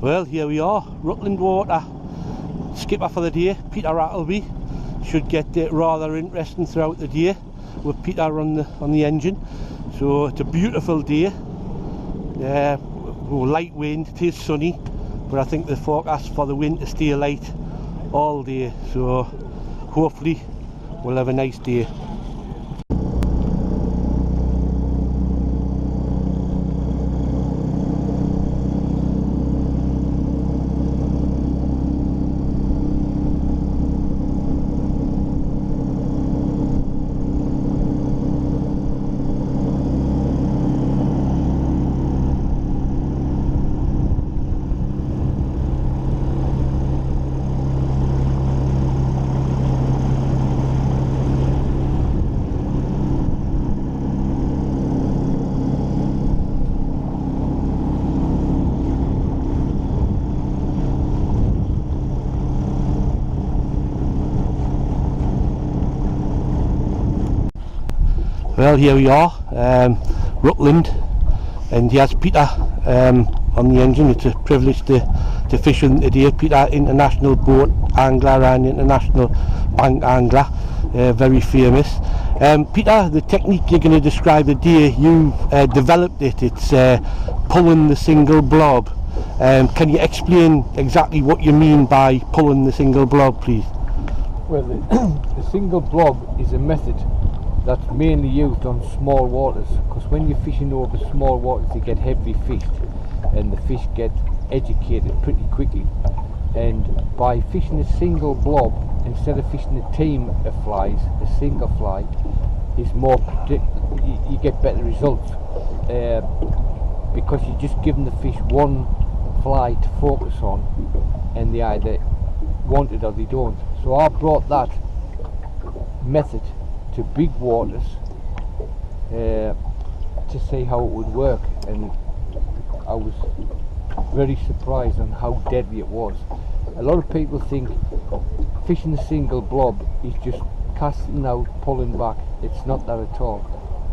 Well, here we are, Rutland water. Skipper for the day, Peter Appleby. Should get rather interesting throughout the day with Peter on the engine. So it's a beautiful day. Light wind, it is sunny, but I think the forecast for the wind to stay light all day. So hopefully we'll have a nice day. Well, here we are, Rutland, and here's Peter on the engine. It's a privilege to fish with him today. Peter, international boat angler and international bank angler, very famous. Peter, the technique you're going to describe today, you've developed it. It's pulling the single blob. Can you explain exactly what you mean by pulling the single blob, please? Well, the single blob is a method that's mainly used on small waters, because when you're fishing over small waters you get heavily fished and the fish get educated pretty quickly, and by fishing a single blob instead of fishing a team of flies, a single fly is more you get better results because you're just giving the fish one fly to focus on and they either want it or they don't. So I brought that method to big waters to see how it would work, and I was very surprised on how deadly it was. A lot of people think fishing a single blob is just casting out, pulling back. It's not that at all.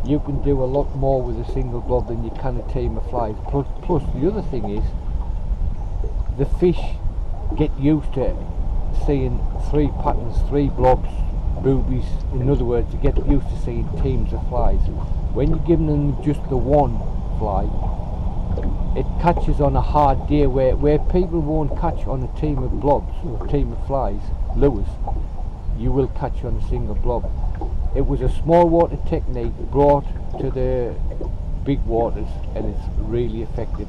You can do a lot more with a single blob than you can a team of flies. Plus the other thing is the fish get used to seeing three patterns, three blobs, boobies. In other words, you get used to seeing teams of flies. When you're giving them just the one fly, it catches on a hard day where people won't catch on a team of blobs or a team of flies, lures. You will catch on a single blob. It was a small water technique brought to the big waters, and it's really effective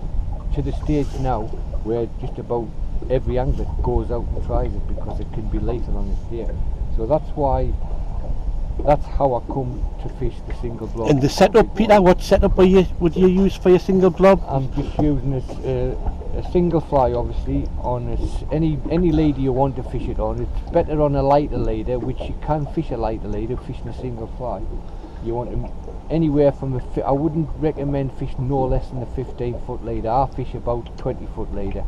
to the stage now where just about every angler goes out and tries it because it can be later on this day. So that's how I come to fish the single blob. And the setup, Peter, what setup would you use for your single blob? I'm just using a single fly, obviously, on any leader you want to fish it on. It's better on a lighter leader, which you can fish a lighter leader fishing a single fly. You want them anywhere from I wouldn't recommend fishing no less than a 15-foot leader. I fish about a 20-foot leader,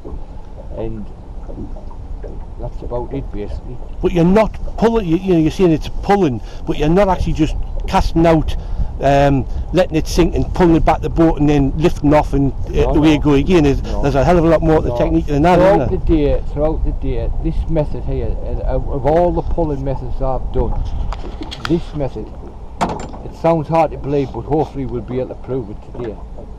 and that's about it basically. But you're not pulling, you're saying it's pulling, but you're not actually just casting out, letting it sink and pulling it back the boat and then lifting off and away you go again. There's a hell of a lot more to the technique than that, isn't there? Throughout the day, this method here, of all the pulling methods I've done, this method, it sounds hard to believe, but hopefully we'll be able to prove it today.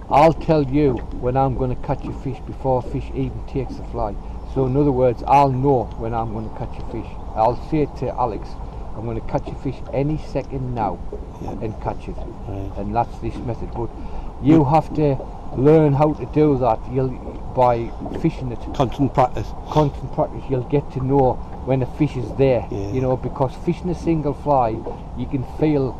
I'll tell you when I'm going to catch a fish before a fish even takes a fly. So in other words, I'll know when I'm going to catch a fish. I'll say to Alex, I'm going to catch a fish any second now, and catch it. Right. And that's this method. But you have to learn how to do that by fishing it. Constant practice. Constant practice. You'll get to know when a fish is there. Yeah. Because fishing a single fly, you can feel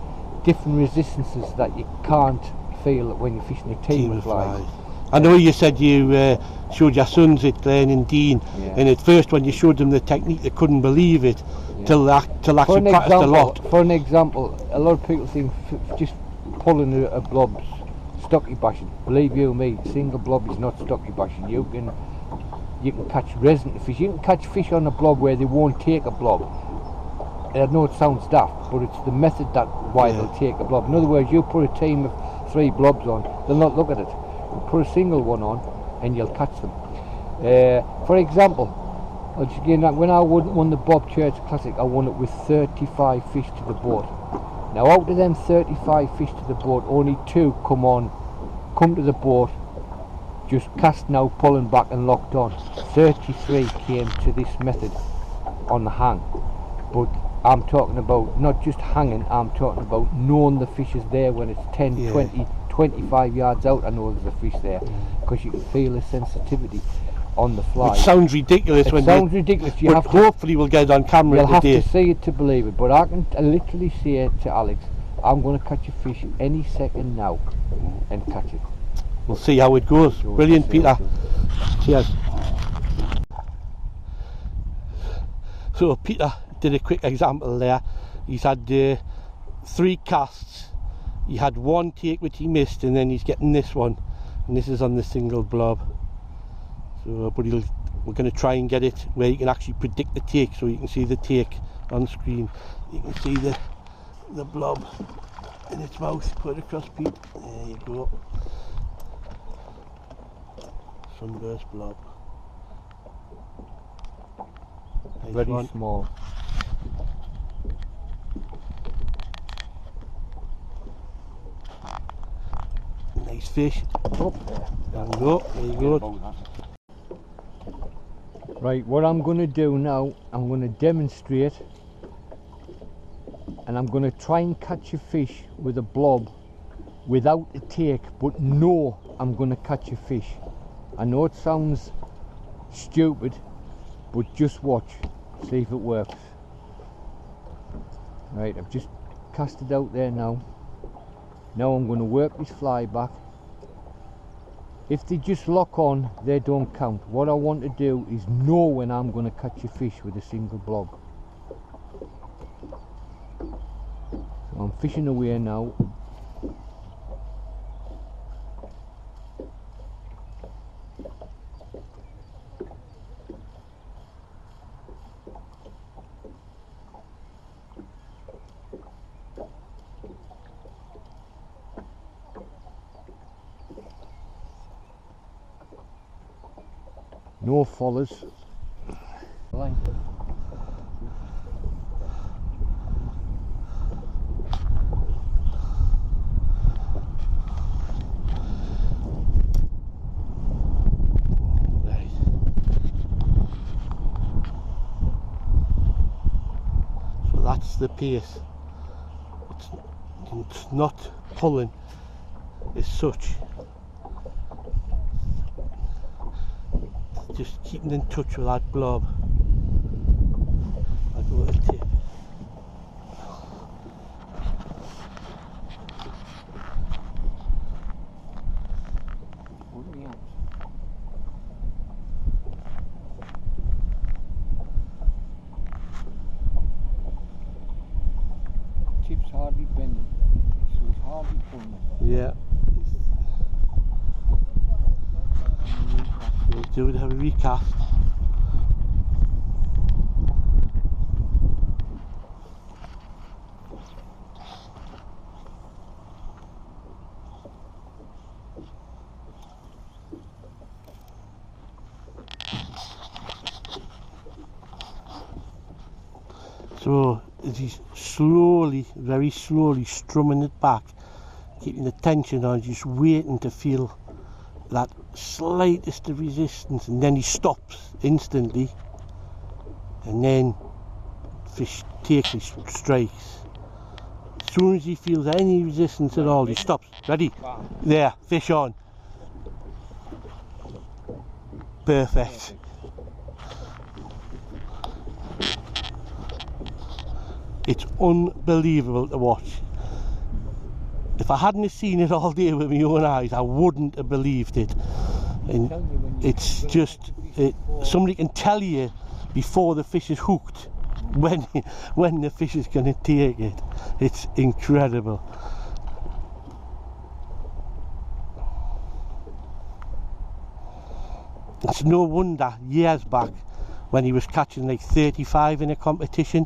different resistances that you can't feel when you're fishing a team of flies. I know you said you showed your sons it, Glenn and Dean, and at first when you showed them the technique they couldn't believe it till actually practiced a lot. For an example, a lot of people think just pulling a blob's stocky bashing. Believe you me, single blob is not stocky bashing. You can catch resident fish. You can catch fish on a blob where they won't take a blob. I know it sounds daft, but it's the method why they'll take a blob. In other words, you put a team of 3 blobs on, they'll not look at it. You put a single one on and you'll catch them. For example, I'll just give you that, when I won the Bob Church Classic, I won it with 35 fish to the boat. Now out of them 35 fish to the boat, only 2 come to the boat, just cast now, pulling back and locked on. 33 came to this method on the hang. But I'm talking about not just hanging, I'm talking about knowing the fish is there when it's 10, 20, 25 yards out. I know there's a fish there, because you can feel the sensitivity on the fly. It sounds ridiculous. It sounds ridiculous. You have to, hopefully we'll get it on camera. you'll have to see it to believe it. But I can literally say to Alex, I'm going to catch a fish any second now and catch it. We'll see how it goes. Brilliant, Peter. Cheers. So Peter did a quick example there. He's had 3 casts. He had 1 take which he missed, and then he's getting this one, and this is on the single blob. So, but we're going to try and get it where you can actually predict the take, so you can see the take on screen. You can see the blob in its mouth. Put it across, Pete. There you go. Sunburst blob. Nice Very one. small. Nice fish. Up there. There you go. There you go. Right, what I'm going to do now, I'm going to demonstrate, and I'm going to try and catch a fish with a blob without a take, but know I'm going to catch a fish. I know it sounds stupid, but just watch, see if it works. Right, I've just cast it out there now. Now I'm going to work this fly back. If they just lock on, they don't count. What I want to do is know when I'm going to catch a fish with a single blob. So I'm fishing away now. No follows. So that's the pace. It's not pulling as such. Just keeping in touch with that blob. I'll go with the tip. Tip's hardly bending, so it's hardly pulling. Yeah. We'll do it, have a recast. So as he's slowly, very slowly strumming it back, keeping the tension on, just waiting to feel that slightest of resistance, and then he stops instantly, and then fish takes his strikes. As soon as he feels any resistance at all, he stops. Ready? There, fish on. Perfect. It's unbelievable to watch. If I hadn't have seen it all day with my own eyes, I wouldn't have believed it. And it's just, somebody can tell you before the fish is hooked when the fish is going to take it. It's incredible. It's no wonder years back when he was catching like 35 in a competition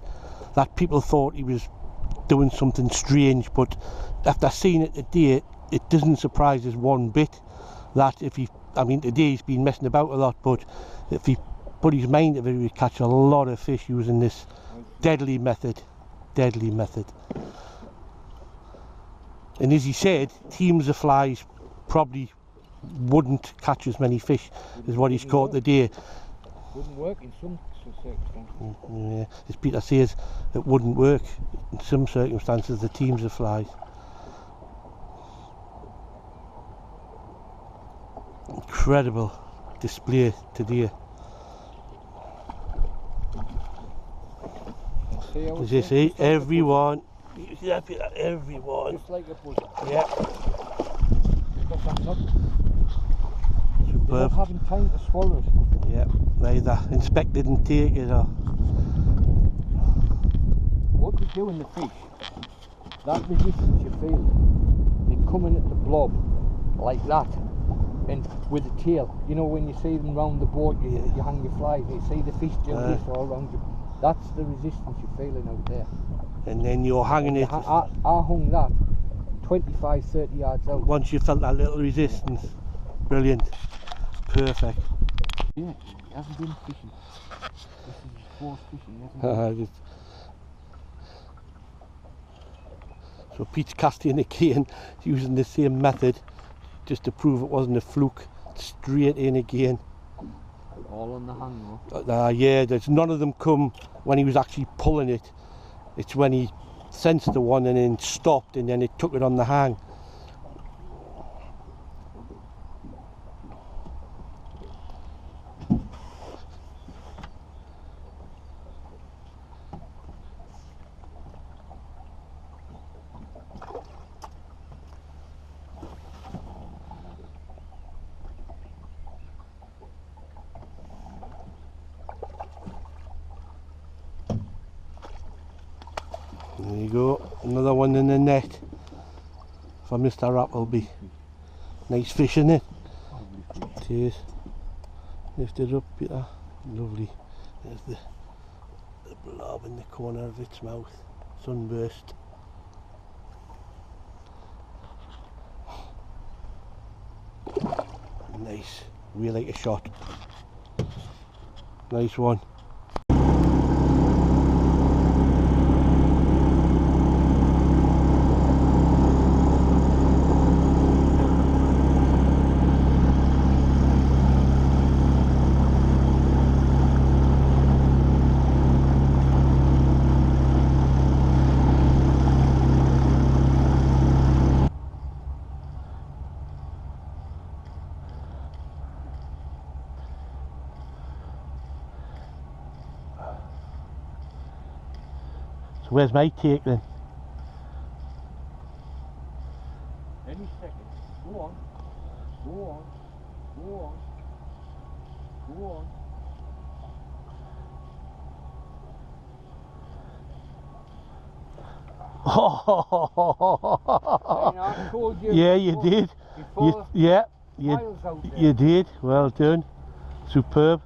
that people thought he was doing something strange, but after seeing it today, it doesn't surprise us one bit that if he I mean, today he's been messing about a lot, but if he put his mind to it, he would catch a lot of fish using this deadly method. Deadly method. And as he said, teams of flies probably wouldn't catch as many fish as what he's caught today. Wouldn't work in some circumstances. Yeah, as Peter says, it wouldn't work in some circumstances, the teams of flies. Incredible display today. As they say, everyone. Yeah, Peter, everyone. Just like a buzz. Yeah. Because that's not, they're Superb. not having time to swallow it. Yeah, neither inspected and take it or. What you do in the fish, that resistance you feel, they come in at the blob like that, and with the tail, you know, when you see them round the boat, you hang your flies, you see the fish do this all around you. That's the resistance you're feeling out there. And then you're hanging it. I hung that 25, 30 yards out. Once you felt that little resistance, brilliant, perfect. Yeah, he hasn't been fishing. This is his fourth fishing, hasn't he? So Pete's casting again, using the same method, just to prove it wasn't a fluke. Straight in again. All on the hang though. Yeah, there's none of them come when he was actually pulling it. It's when he sensed the one and then stopped, and then it took it on the hang. There you go, another one in the net for Mr. Appleby. Nice fish, isn't it? Cheers. Lift it up, Peter. Lovely. There's the blob in the corner of its mouth. Sunburst. Nice. Really like a shot. Nice one. Where's my take then? Any second. Go on. Go on. Go on. Go on. I told you. Yeah, you did. You did. Well done. Superb.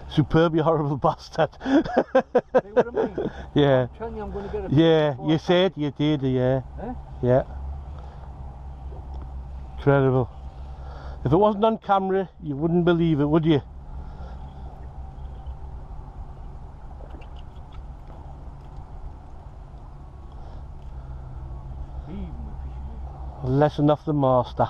Superb, you horrible bastard. See what I mean? Yeah. I'm telling you, I'm going to get a Yeah, you said you did, yeah. Eh? Yeah. Incredible. If it wasn't on camera, you wouldn't believe it, would you? A lesson off the master.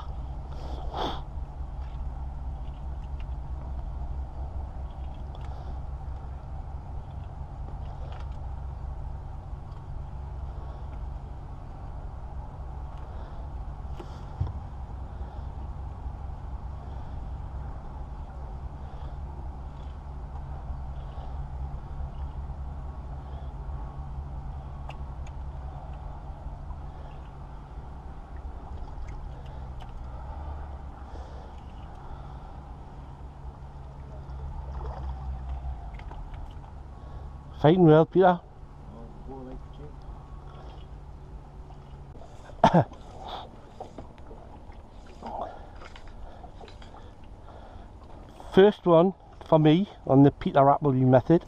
Fighting well, Peter. First one for me on the Peter Appleby method.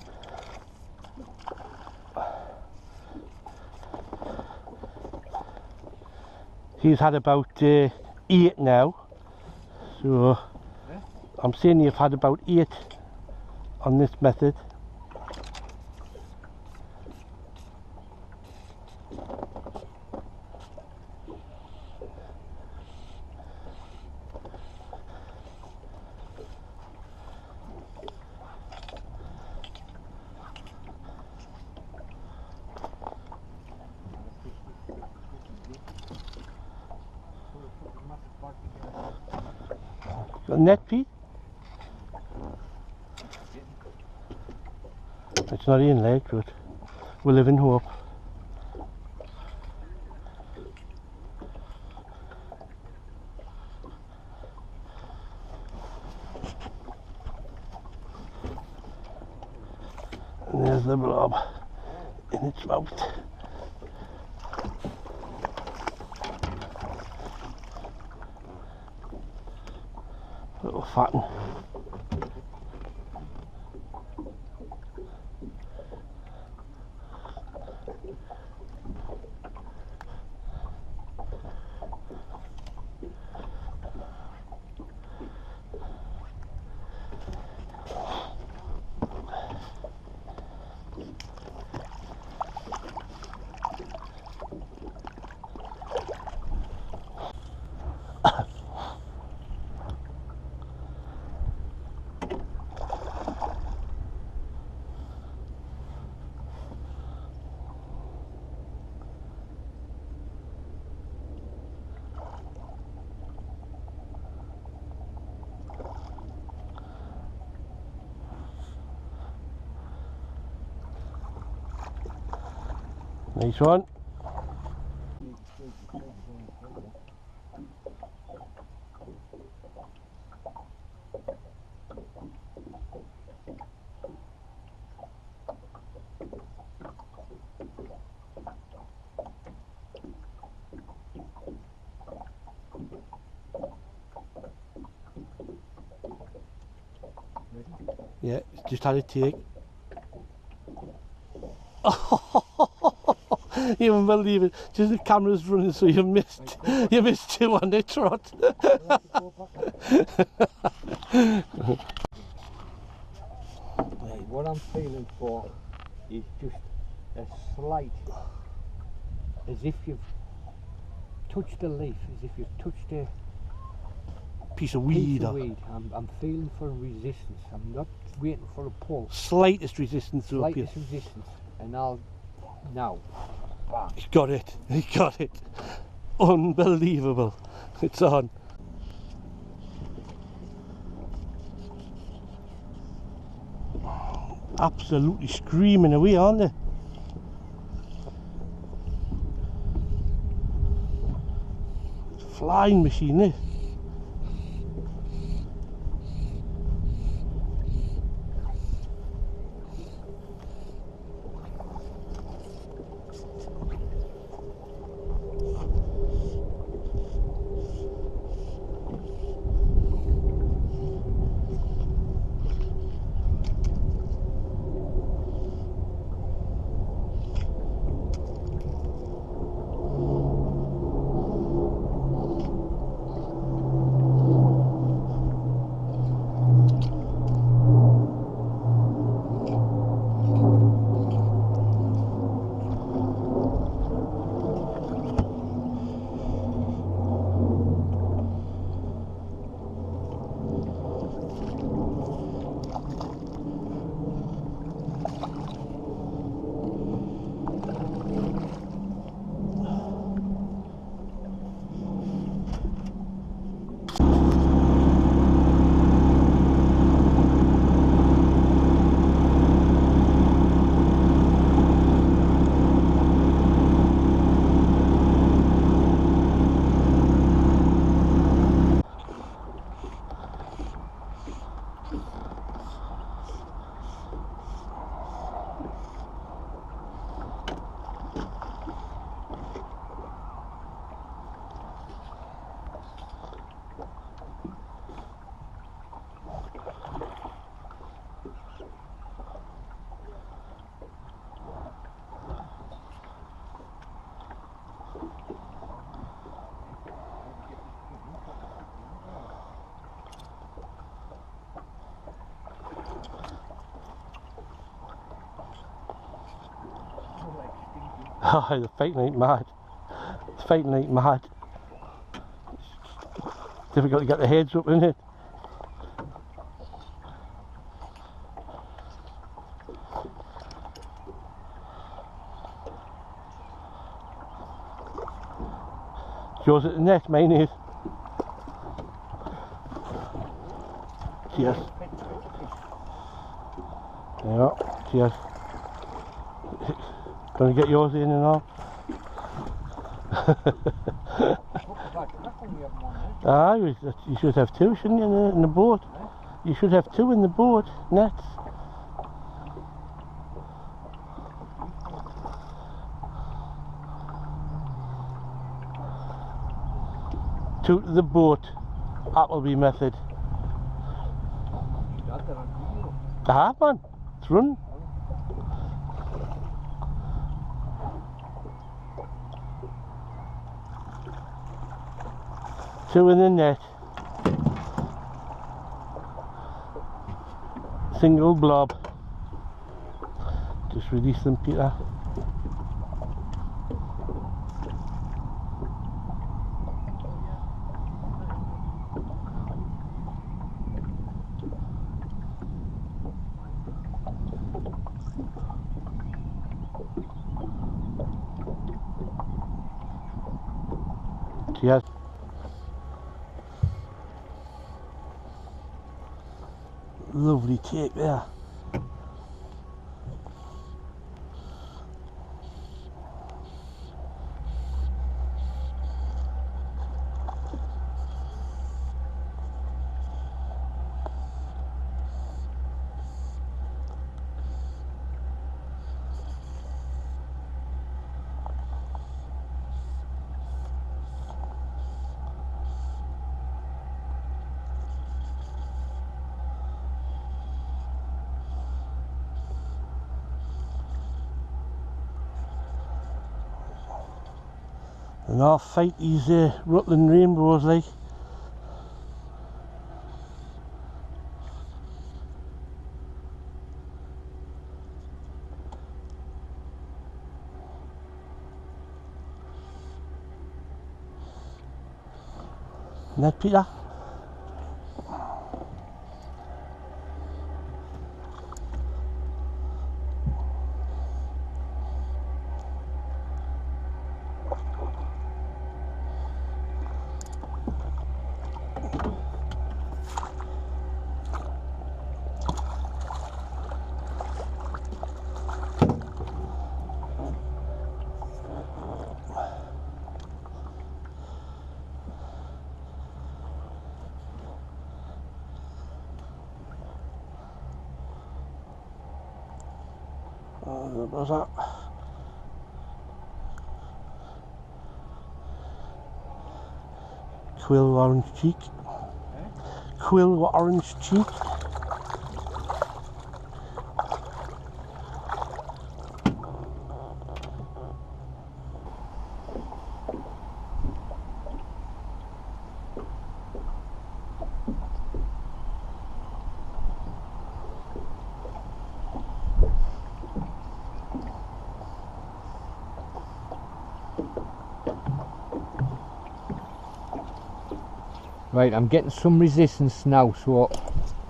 He's had about 8 now. So I'm saying you've had about 8 on this method. Got a net, Pete? It's not in late, but we live in hope. And there's the blob in its mouth. Little fat one. Nice one. Yeah, just had a take. You won't believe it. Just the camera's running, so you missed 2 on the trot. What I'm feeling for is just a slight, as if you've touched a leaf, as if you've touched a Piece of weed. I'm feeling for resistance. I'm not waiting for a pull. Slightest resistance up here. Slightest resistance, and I'll now. Bam. He got it. He got it. Unbelievable. It's on. Absolutely screaming away, aren't they? Flying machine, eh? Oh, they're fighting like mad. Fighting like mad. It's difficult to get the heads up, isn't it? Yours at the net, mine is. Cheers. Yeah, cheers. Gonna get yours in and all. Ah, you should have two, shouldn't you, in the boat? You should have two in the boat, nets. Two to the boat, Appleby method. I have, man. It's running. Two in the net. Single blob. Just release them, Peter. Yes. Lovely take there. And I'll fight these Rutland rainbows like. Isn't that, Peter? What was that? Quill orange cheek. Quill orange cheek. Right, I'm getting some resistance now, so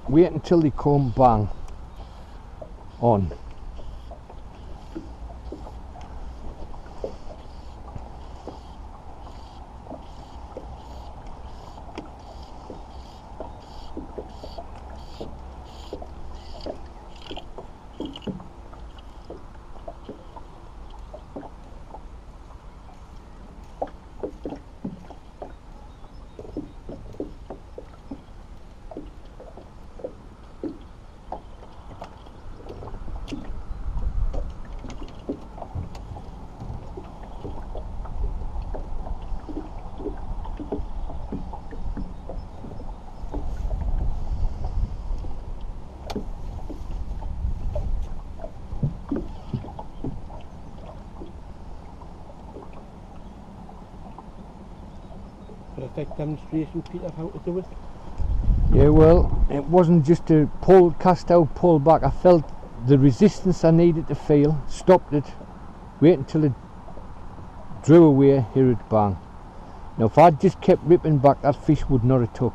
wait until they come bang on. Perfect demonstration, Peter, of how to do it. Yeah, well, it wasn't just a pull, cast out, pull back. I felt the resistance I needed to feel, stopped it, wait until it drew away, hear it bang. Now if I'd just kept ripping back, that fish would not have took.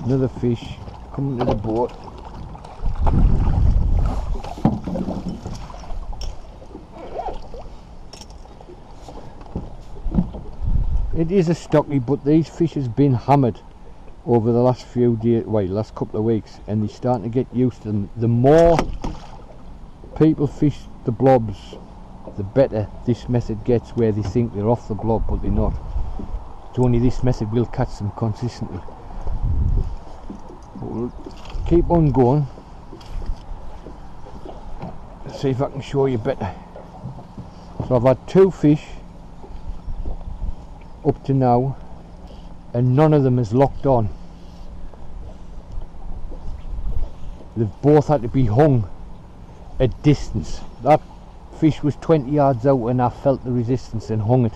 Another fish coming to the boat. It is a stocky, but these fish has been hammered over the last few days, well, last couple of weeks, and they're starting to get used to them. The more people fish the blobs, the better this method gets, where they think they're off the blob but they're not. It's only this method will catch them consistently. But we'll keep on going. Let's see if I can show you better. So I've had 2 fish up to now, and none of them is locked on. They've both had to be hung at distance. That fish was 20 yards out and I felt the resistance and hung it.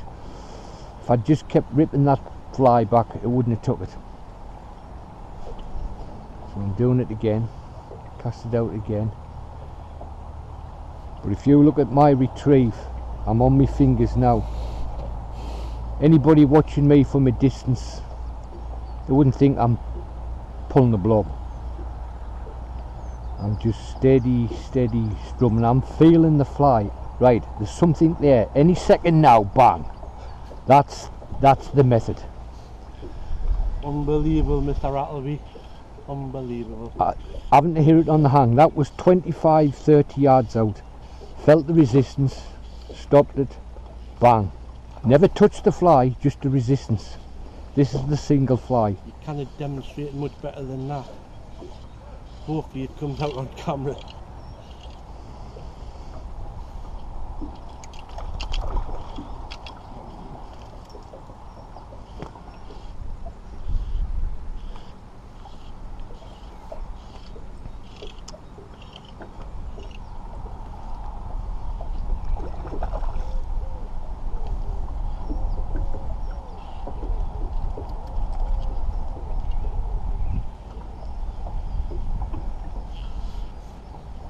If I just kept ripping that fly back, it wouldn't have took it. So I'm doing it again, cast it out again. But if you look at my retrieve, I'm on my fingers now. Anybody watching me from a distance, they wouldn't think I'm pulling the blob. I'm just steady strumming. I'm feeling the fly. Right, there's something there. Any second now, bang. That's the method. Unbelievable, Mr. Appleby. Unbelievable. Having to hear it on the hang. That was 25-30 yards out. Felt the resistance, stopped it, bang. Never touched the fly, just the resistance. This is the single fly. You can't demonstrate much better than that. Hopefully it comes out on camera.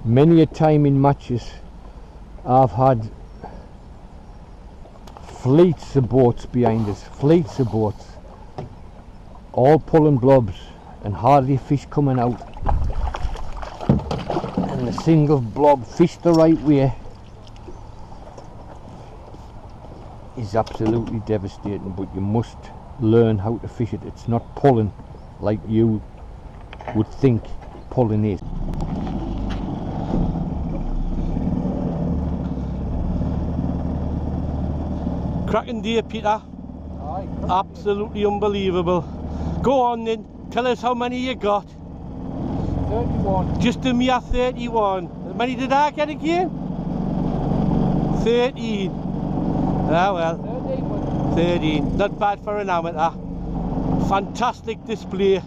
Many a time in matches I've had fleets of boats behind us, fleets of boats, all pulling blobs and hardly a fish coming out, and a single blob fished the right way is absolutely devastating. But you must learn how to fish it. It's not pulling like you would think pulling is. Cracking day, Peter. Aye, Absolutely unbelievable. Go on then, tell us how many you got. 31. Just a mere 31. How many did I get again? 13. Ah well, 13. Not bad for an amateur. Fantastic display.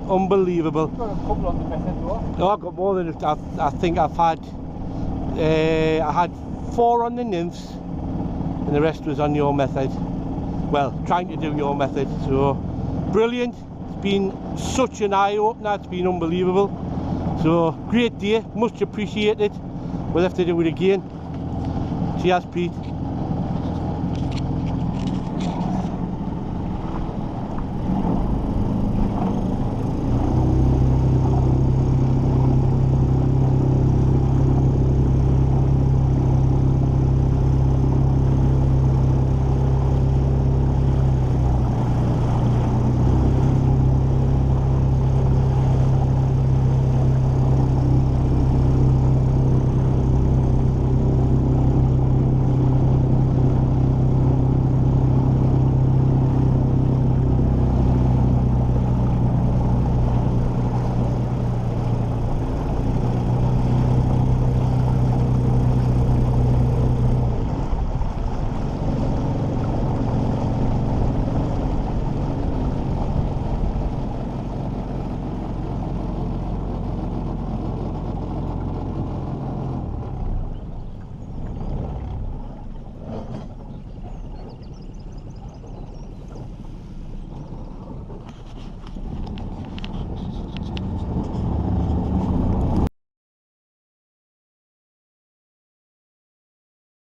Unbelievable. Got a couple on the method though. No, I've got more than I think I've had. I had 4 on the nymphs, and the rest was on your method. Well, trying to do your method. So brilliant. It's been such an eye-opener. It's been unbelievable. So great day, much appreciated. We'll have to do it again. Cheers, Pete.